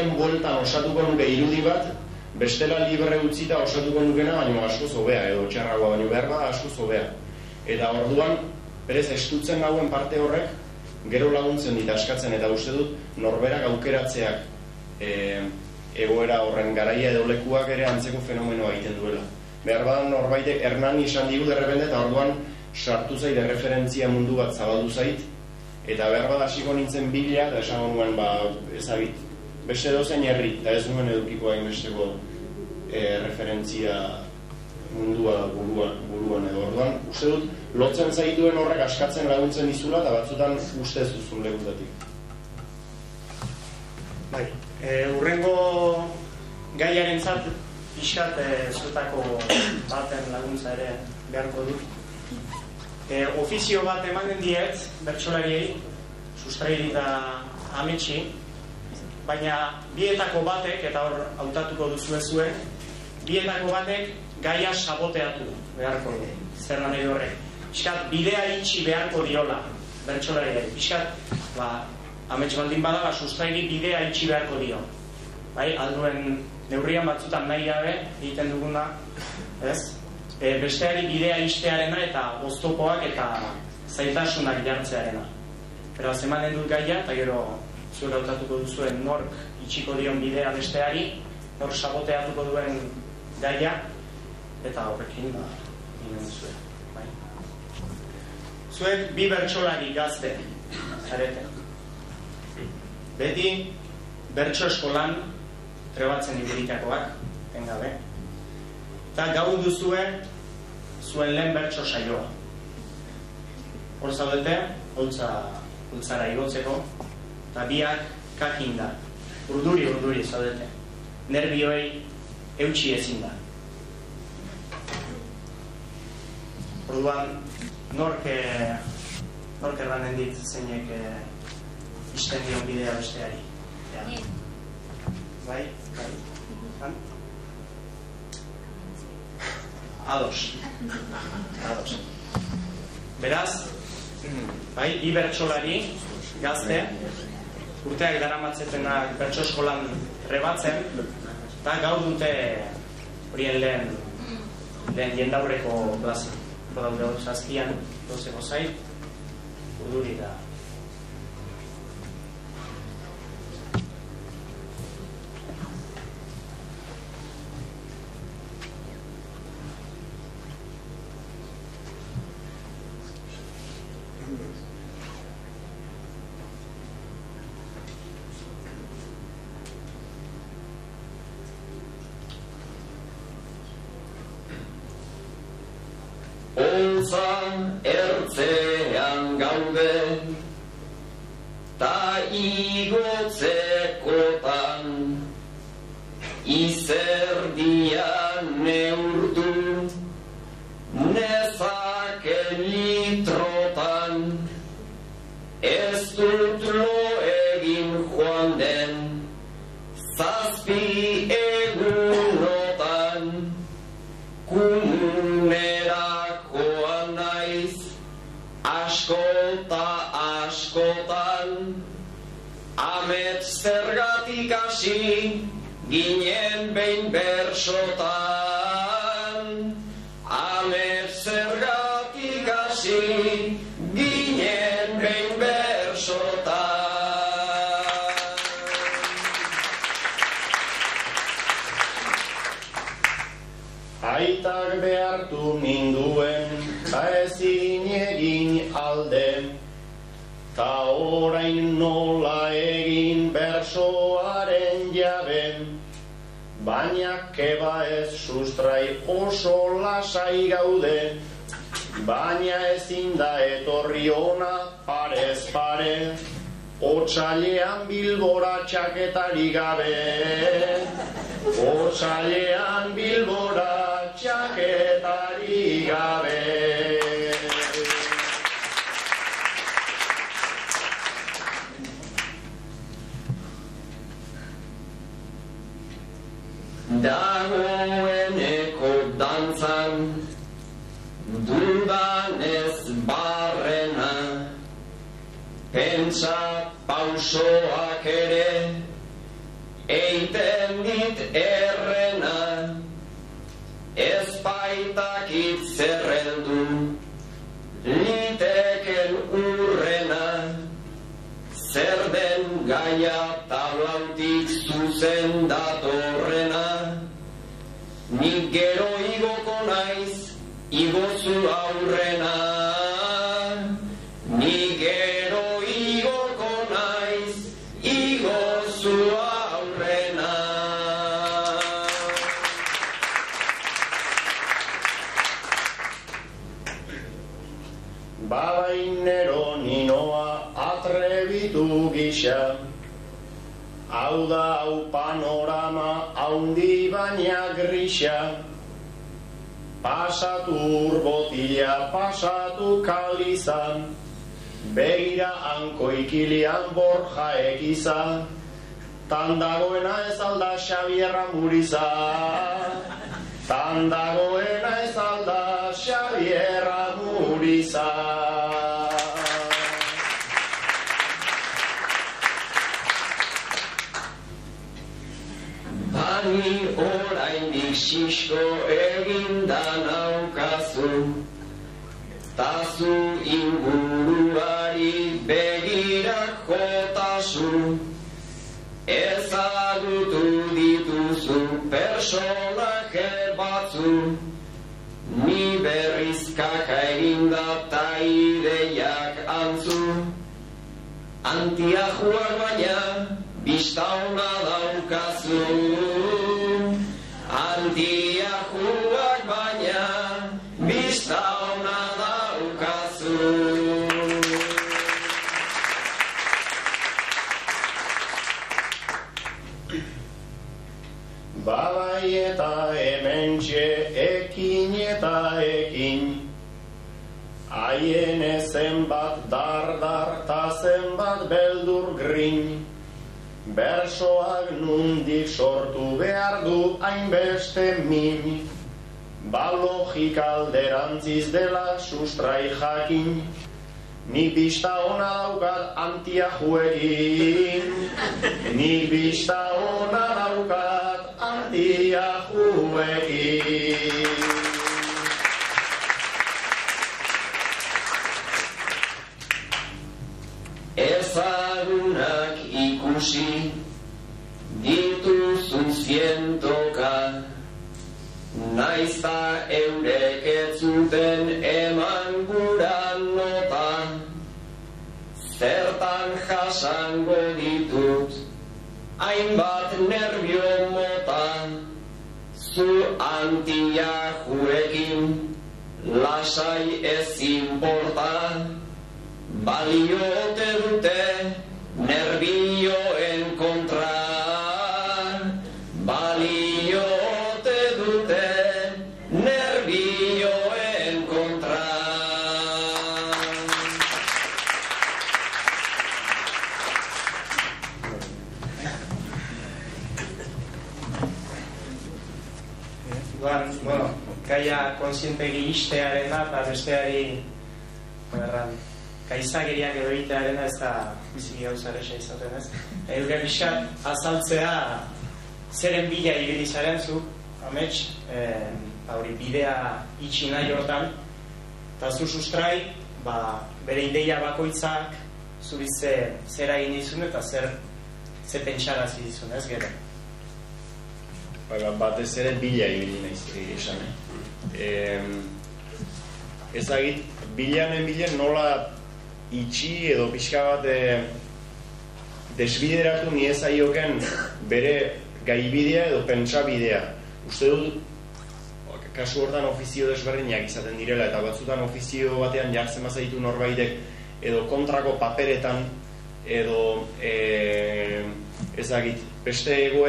bueltan osatuko nuke irudi bat, bestela libre utzita osatuko nukena, baino askoz hobea, edo txarragoa, baino behar bada askoz hobea. Eta orduan, berez estutzen nauen parte horrek, gero laguntzen dit askatzen, eta uste dut, norberak aukeratzeak egoera horren garaia edo lekuak ere antzeko fenomenoa egiten duela. Behar badan norbaitek Hernani esan digu derrepende, eta orduan sartu zait referentzia mundu bat zabaldu zait, eta behar bada hasiko nintzen bila, eta esan nuen, ezagit, beste dozen herri, eta ez nuen edukiko hain besteko referentzia mundua buruan edo. Orduan, uste dut, lotzen zaituen horrek askatzen laguntzen dizula, eta batzutan ustez duzun lekutatik. Bai, hurrengo gaiaren zat, pixkat zuetako baten laguntza ere beharko dut. Ofizio bat emanen diet, bertsolariei, sustrairi eta ametsi, baina bietako batek, eta hor hautatuko duzue zuen, bietako batek gaia saboteatu beharko du. Zer da nahi horrek. Piskat, bidea itxi beharko diola bertsolariei. Piskat, amets baldin bada, sustrairi bidea itxi beharko dio. Bai, alduen neurrian batzutan nahi gabe egiten duguna, ez? Besteari bidea ixtearena eta oztopoak eta zailtasunak jartzearena. Beraz, emanen dut gaia, eta gero zuek hautatuko duzuen nork itxiko dion bidea besteari, nork saboteatuko duen gaia, eta horrekin ginen zuen. Zuek bi bertsolari gazte zarete. Beti bertso eskolan trebatzen ibilitakoak, tengabe. Eta gau duzue zuen lehen bertso saioa. Hor zaudete, holtzara igotzeko, eta biak kakinda, urduri zaudete. Nerbioei eutxi ezin da. Orduan, nork erranen dit zeinek isten dion bidea besteari. Bai? Ados. Beraz, bai, bi bertsolari gazte, urteak daramatzetenak bertso eskolan trebatzen, eta gaur dute horien lehen jendaurreko plaza. Daude hor zazpian, dozeko zait, urduri da. Ertzean gaude ta igotzekotan izerdian neurtu nezaken litrotan ez dut lo egin joan den zazpi egunotan kumunerakoan naiz askotan amets zergatik hasi ginen behin bersotan amets zergatik hasi ginen behin bersotan. Aitak behartu ninduen ta ezin egin alde, ta orain nola egin bersoaren jabe, baina keba ez sustrai oso lasai gaude, baina ezin da etorri ona parez pare, otsailean Bilbora txaketari gabe, otsailean Bilbora txaketari gabe. Dagoeneko dantzan dudanez barrena, pentsa pausoak ere eiten dit errena, ez baitakit zerrendu, liteken urrena, zer den gaia tablautik zuzen datorrena, nik gero igoko naiz, igozu aurrena, nik gero igoko naiz, igozu aurrena. Balainero ninoa atrebitu gisa, hau da hau panorama haundi baina grisa, pasatu urbotila, pasatu kalizan, begira hanko ikilian Borja egiza, tan dagoena ez alda Xabierra Muriza, tan dagoena ez alda Xabierra Muriza. Bani oraindik xisko eginda naukazu, tazu inguruari begirak jotazu, ezagutu dituzu personaje batzu, ni berriz kaka eginda ta ideiak antzu, antiajuak baina bista ona daukazu, antiajuak baina bista ona daukazu. Babai eta hementxe ekin eta ekin, haien zenbat dardar ta zenbat beldur grin, bersoak nundik sortu behar du hainbeste min, ba logika alderantziz dela sustrai jakin, nik bista ona daukat antiajuekin, nik bista ona daukat antiajuekin. Ezagunak ikusi dituzun zientoka, naizta eurek ez zuten eman gura nota, zertan jasango ditut hainbat nerbio mota, zu antiajuekin lasai ez inporta, baliote dute nerbioen kontra, baliote dute nerbioen kontra. Bueno, gaia kontzientegi istearen da, eta besteari kaizageriak edo egitearen ez da biziki gauza erresa izaten, ez? Euren pixkat azaltzea zeren bila ibili zaren zu, amets, hori bidea itxi nahi hortan, eta zu sustrai, bere ideia bakoitzak zuri zer egin izun eta zer pentsarazi izun, ez gero? Batez ere bila ibili naiz esan. Ezagit, bilen nola itxi edo pixka bat desbideratu niezaioken bere gaibidea edo pentsabidea. Uste dut, kasu hortan ofizio desberdinak izaten direla, eta batzutan ofizio batean jartzen bazaitu norbaitek edo kontrako paperetan edo ezagit, beste egoera